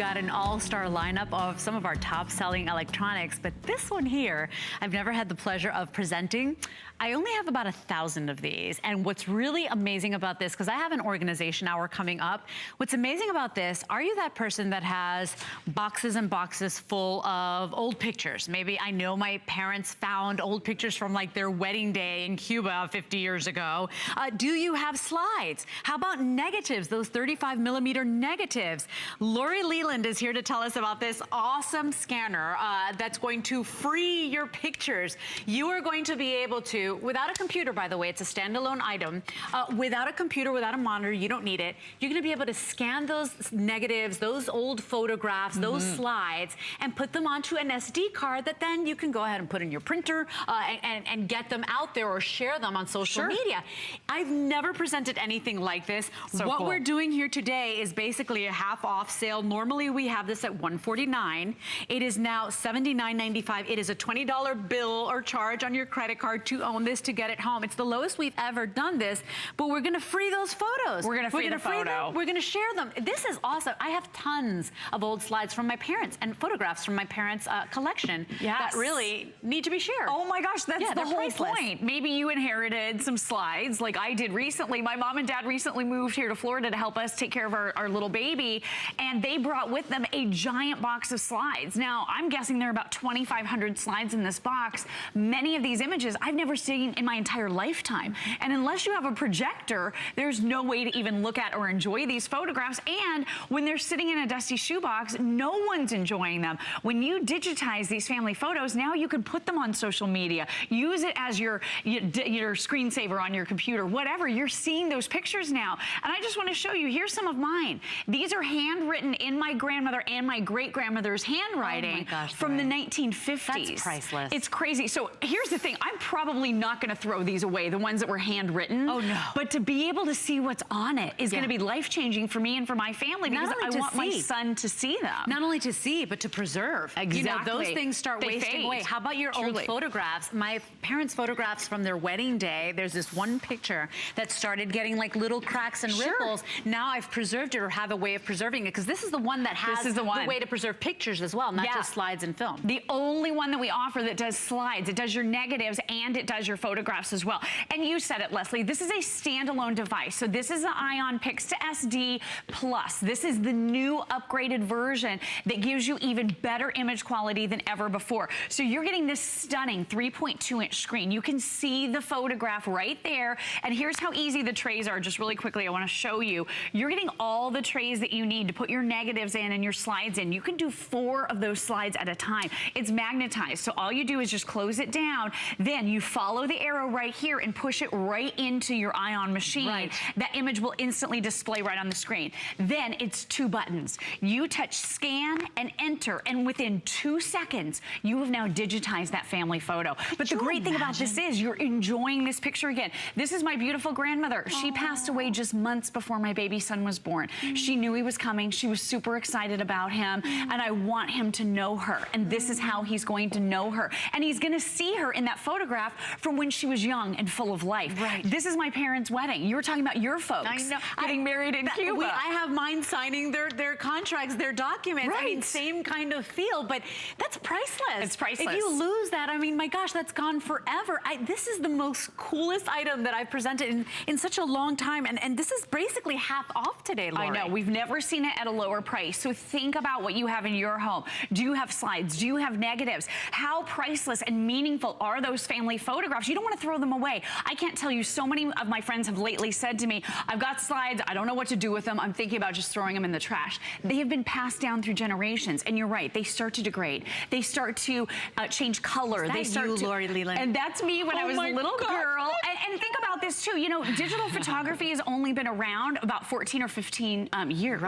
Got an all-star lineup of some of our top-selling electronics, but this one here, I've never had the pleasure of presenting. I only have about 1,000 of these, and what's really amazing about this, because I have an organization hour coming up, what's amazing about this, are you that person that has boxes and boxes full of old pictures? Maybe I know my parents found old pictures from like their wedding day in Cuba 50 years ago. Do you have slides? How about negatives, those 35mm negatives? Lori Leland is here to tell us about this awesome scanner that's going to free your pictures. You are going to be able to, without a computer, by the way, it's a standalone item, without a computer, without a monitor, you don't need it. You're gonna be able to scan those negatives, those old photographs, those slides, and put them onto an SD card that then you can go ahead and put in your printer and get them out there or share them on social media. I've never presented anything like this. What we're doing here today is basically a half off sale. Normally we have this at $149. It is now $79.95. It is a $20 bill or charge on your credit card to own this, to get it home. It's the lowest we've ever done this, but we're gonna free those photos. We're gonna free the photo. We're gonna share them. This is awesome. I have tons of old slides from my parents and photographs from my parents' collection that really need to be shared. Oh my gosh, that's the whole priceless point. Maybe you inherited some slides like I did recently. My mom and dad recently moved here to Florida to help us take care of our little baby, and they brought with them a giant box of slides. Now, I'm guessing there are about 2,500 slides in this box. Many of these images I've never seen in my entire lifetime. And unless you have a projector, there's no way to even look at or enjoy these photographs. And when they're sitting in a dusty shoebox, no one's enjoying them. When you digitize these family photos, now you can put them on social media, use it as your screensaver on your computer, whatever. You're seeing those pictures now. And I just want to show you, here's some of mine. These are handwritten in my grandmother and my great-grandmother's handwriting from the 1950s. That's priceless. It's crazy. So here's the thing. I'm probably not going to throw these away, the ones that were handwritten. Oh, no. But to be able to see what's on it is going to be life-changing for me and for my family, because I want my son to see them. Not only to see, but to preserve. Exactly. You know, those things start wasting away. How about your old photographs? My parents' photographs from their wedding day, there's this one picture that started getting like little cracks and ripples. Now I've preserved it, or have a way of preserving it, because this is the one that has the way to preserve pictures as well, not just slides and film. The only one that we offer that does slides. It does your negatives and it does your photographs as well. And you said it, Leslie, this is a standalone device. So this is the Ion Pics to SD Plus. This is the new upgraded version that gives you even better image quality than ever before. So you're getting this stunning 3.2-inch screen. You can see the photograph right there. And here's how easy the trays are. Just really quickly, I want to show you. You're getting all the trays that you need to put your negatives in and your slides in. You can do 4 of those slides at a time. It's magnetized, so all you do is just close it down. Then you follow the arrow right here and push it right into your Ion machine. That image will instantly display right on the screen. Then it's 2 buttons. You touch scan and enter, and within 2 seconds, you have now digitized that family photo. But the great thing about this is you're enjoying this picture again. This is my beautiful grandmother. She passed away just months before my baby son was born. She knew he was coming. She was super excited about him, and I want him to know her, and this is how he's going to know her. And he's going to see her in that photograph from when she was young and full of life. This is my parents' wedding. You were talking about your folks getting married in Cuba. I have mine signing their contracts, their documents. I mean, same kind of feel, but that's priceless. It's priceless. If you lose that, I mean, my gosh, that's gone forever. This is the most coolest item that I've presented in such a long time, and this is basically half off today, Lori. I know, we've never seen it at a lower price. So think about what you have in your home. Do you have slides? Do you have negatives? How priceless and meaningful are those family photographs? You don't want to throw them away. I can't tell you, so many of my friends have lately said to me, I've got slides, I don't know what to do with them, I'm thinking about just throwing them in the trash. They have been passed down through generations, and you're right, they start to degrade. They start to change color. They start to, Lori Leland? And that's me when I was a little girl. And think about this too, you know, digital photography has only been around about 14 or 15 years.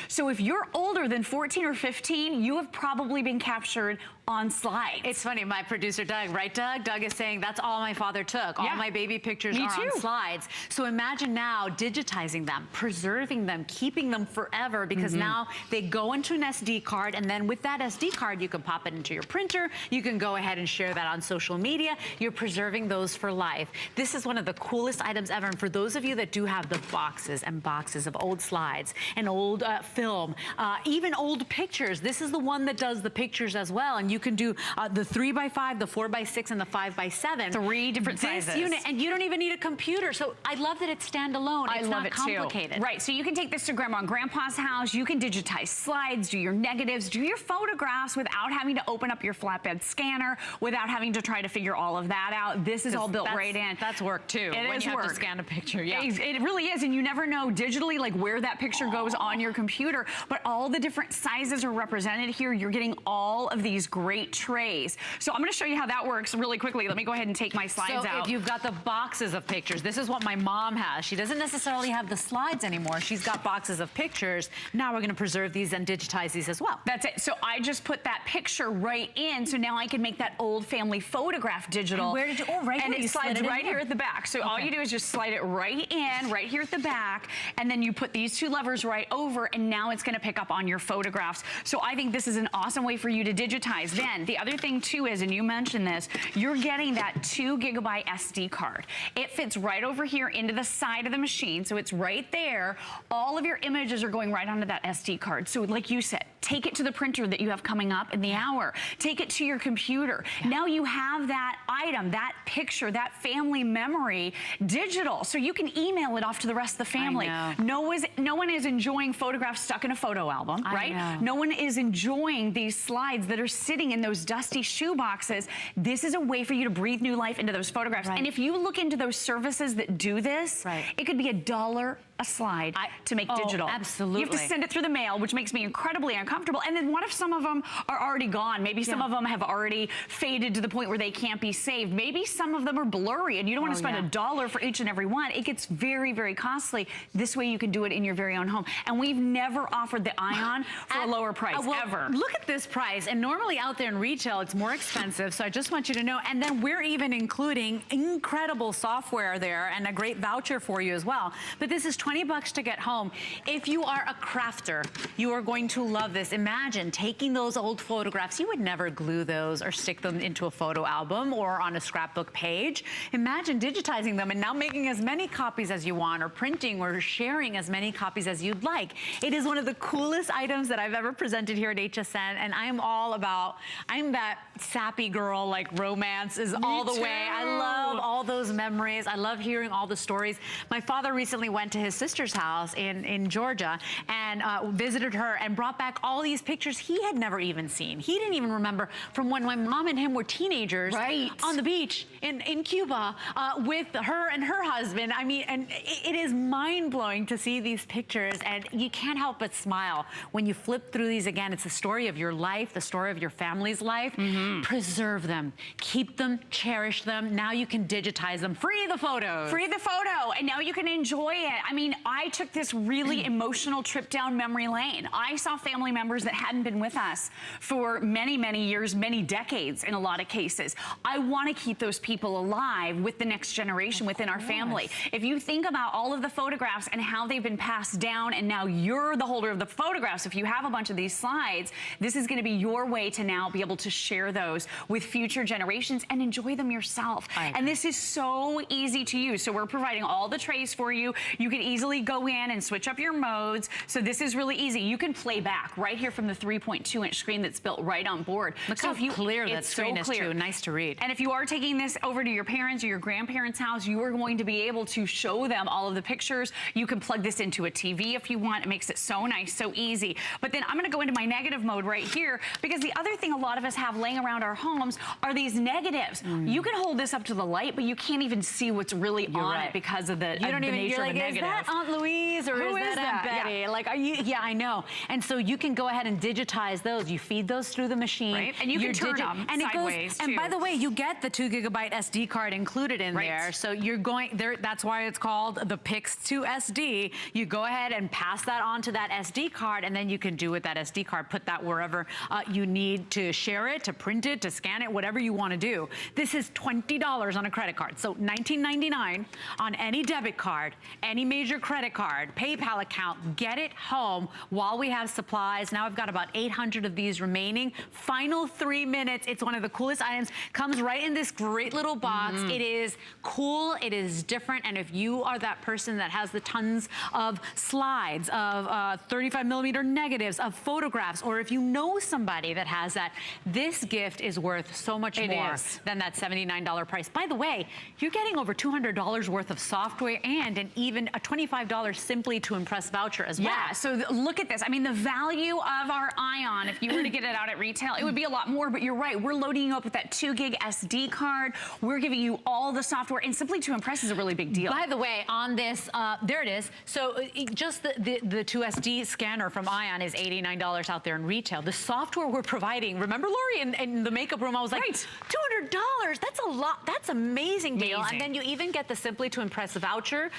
So if you're older than 14 or 15, you have probably been captured on slides. It's funny, my producer Doug, right Doug? Doug is saying that's all my father took. All my baby pictures are on slides. So imagine now digitizing them, preserving them, keeping them forever, because now they go into an SD card, and then with that SD card you can pop it into your printer, you can go ahead and share that on social media. You're preserving those for life. This is is one of the coolest items ever. And for those of you that do have the boxes and boxes of old slides and old film, even old pictures, this is the one that does the pictures as well. And you can do the 3x5, the 4x6, and the 5x7. 3 different sizes. Unit, and you don't even need a computer. So I love that it's standalone. I it's love not it complicated. too. Right, so you can take this to Grandma and Grandpa's house. You can digitize slides, do your negatives, do your photographs without having to open up your flatbed scanner, without having to try to figure all of that out. This is all built right in. That's work too. It when is you have work. to scan a picture. Yeah. It really is, and you never know digitally like where that picture goes on your computer, but all the different sizes are represented here. You're getting all of these great trays. So I'm gonna show you how that works really quickly. Let me go ahead and take my slides out. So if you've got the boxes of pictures, this is what my mom has. She doesn't necessarily have the slides anymore. She's got boxes of pictures. Now we're gonna preserve these and digitize these as well. That's it. So I just put that picture right in, so now I can make that old family photograph digital. And where did you, oh, right and here. it slides right here at the back. So all you do is just slide it right in, right here at the back, and then you put these 2 levers right over, and now it's gonna pick up on your photographs. So I think this is an awesome way for you to digitize. Then the other thing too is, and you mentioned this, you're getting that 2 gigabyte SD card. It fits right over here into the side of the machine, so it's right there. All of your images are going right onto that SD card. So like you said, take it to the printer that you have coming up in the hour. Take it to your computer. Yeah. Now you have that item, that picture, that family memory digital, so you can email it off to the rest of the family. No one is enjoying photographs stuck in a photo album, right? No one is enjoying these slides that are sitting in those dusty shoe boxes. This is a way for you to breathe new life into those photographs. And if you look into those services that do this, it could be $1 a slide to make digital. Absolutely. You have to send it through the mail, which makes me incredibly uncomfortable. And then what if some of them are already gone? Maybe some of them have already faded to the point where they can't be saved. Maybe some of them are blurry and you don't want to spend $1 for each and every one. It gets very, very costly. This way you can do it in your very own home. And we've never offered the Ion for a lower price, ever. Look at this price. And normally out there in retail, it's more expensive. So I just want you to know. And then we're even including incredible software there and a great voucher for you as well. But this is $20 to get home. If you are a crafter, you are going to love this. Imagine taking those old photographs. You would never glue those or stick them into a photo album or on a scrapbook page. Imagine digitizing them and now making as many copies as you want, or printing or sharing as many copies as you'd like. It is one of the coolest items that I've ever presented here at HSN, and I am all about, I'm that sappy girl, like romance is all the way. I love all those memories. I love hearing all the stories. My father recently went to his sister's house in Georgia and visited her and brought back all these pictures he had never even seen. He didn't even remember from when my mom and him were teenagers on the beach in Cuba with her and her husband. I mean, and it is mind-blowing to see these pictures, and you can't help but smile when you flip through these again. It's the story of your life, the story of your family's life. Preserve them, keep them, cherish them. Now you can digitize them. Free the photos. Free the photo, and now you can enjoy it. I mean, I took this really emotional trip down memory lane. I saw family members that hadn't been with us for many, many years, many decades in a lot of cases. I want to keep those people alive with the next generation within our family. If you think about all of the photographs and how they've been passed down, and now you're the holder of the photographs, if you have a bunch of these slides, this is going to be your way to now be able to share those with future generations and enjoy them yourself. And this is so easy to use. So we're providing all the trays for you. You can easily go in and switch up your modes. So this is really easy. You can play back right here from the 3.2-inch screen that's built right on board. Look how clear that screen is too. Nice to read. And if you are taking this over to your parents or your grandparents' house, you are going to be able to show them all of the pictures. You can plug this into a TV if you want. It makes it so nice, so easy. But then I'm going to go into my negative mode right here, because the other thing a lot of us have laying around our homes are these negatives. You can hold this up to the light, but you can't even see what's really on it because of the, nature of the negative. Is that Aunt Louise or is that Aunt Betty? Yeah. Like, are you? Yeah, I know. And so you can go ahead and digitize those. You feed those through the machine. And you can turn them and sideways, and by the way, you get the 2 gigabyte SD card included in there. So you're going there. That's why it's called the Pics to SD. You go ahead and pass that on to that SD card, and then you can do with that SD card, put that wherever you need to share it, to print it, to scan it, whatever you want to do. This is $20 on a credit card. So $19.99 on any debit card, any major your credit card, PayPal account, get it home while we have supplies. Now I've got about 800 of these remaining. Final 3 minutes. It's one of the coolest items. Comes right in this great little box. It is cool, it is different, and if you are that person that has the tons of slides, of 35mm negatives, of photographs, or if you know somebody that has that, this gift is worth so much more than that $79 price. By the way, you're getting over $200 worth of software and even a $25 Simply to Impress voucher as well. Yeah, so look at this. I mean, the value of our Ion, if you were to get it out at retail, it would be a lot more, but you're right. We're loading you up with that 2 gig SD card. We're giving you all the software, and Simply to Impress is a really big deal. By the way, on this, there it is. So just the 2SD scanner from Ion is $89 out there in retail. The software we're providing, remember Lori, in the makeup room, I was like, $200, that's a lot, that's amazing deal. And then you even get the Simply to Impress voucher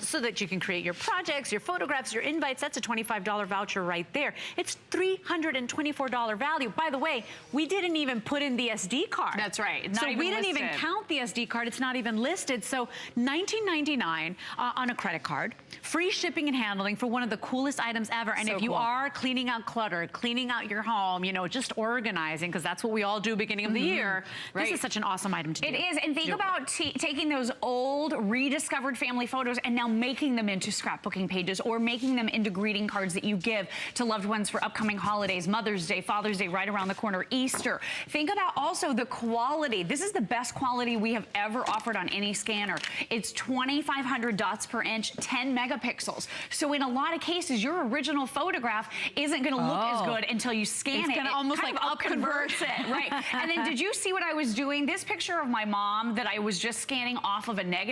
so that you can create your projects, your photographs, your invites. That's a $25 voucher right there. It's $324 value. By the way, we didn't even put in the SD card. That's right. So we didn't even count the SD card. It's not even listed. So $19.99 on a credit card, free shipping and handling for one of the coolest items ever. And if you are cleaning out clutter, cleaning out your home, you know, just organizing, because that's what we all do beginning of the year, this is such an awesome item to do. It is. And think about taking those old, rediscovered family photos and now making them into scrapbooking pages or making them into greeting cards that you give to loved ones for upcoming holidays, Mother's Day, Father's Day, right around the corner, Easter. Think about also the quality. This is the best quality we have ever offered on any scanner. It's 2,500 dots per inch, 10 megapixels. So in a lot of cases, your original photograph isn't going to look as good until you scan it. It's going to almost like converts it, right? And then did you see what I was doing? This picture of my mom that I was just scanning off of a negative.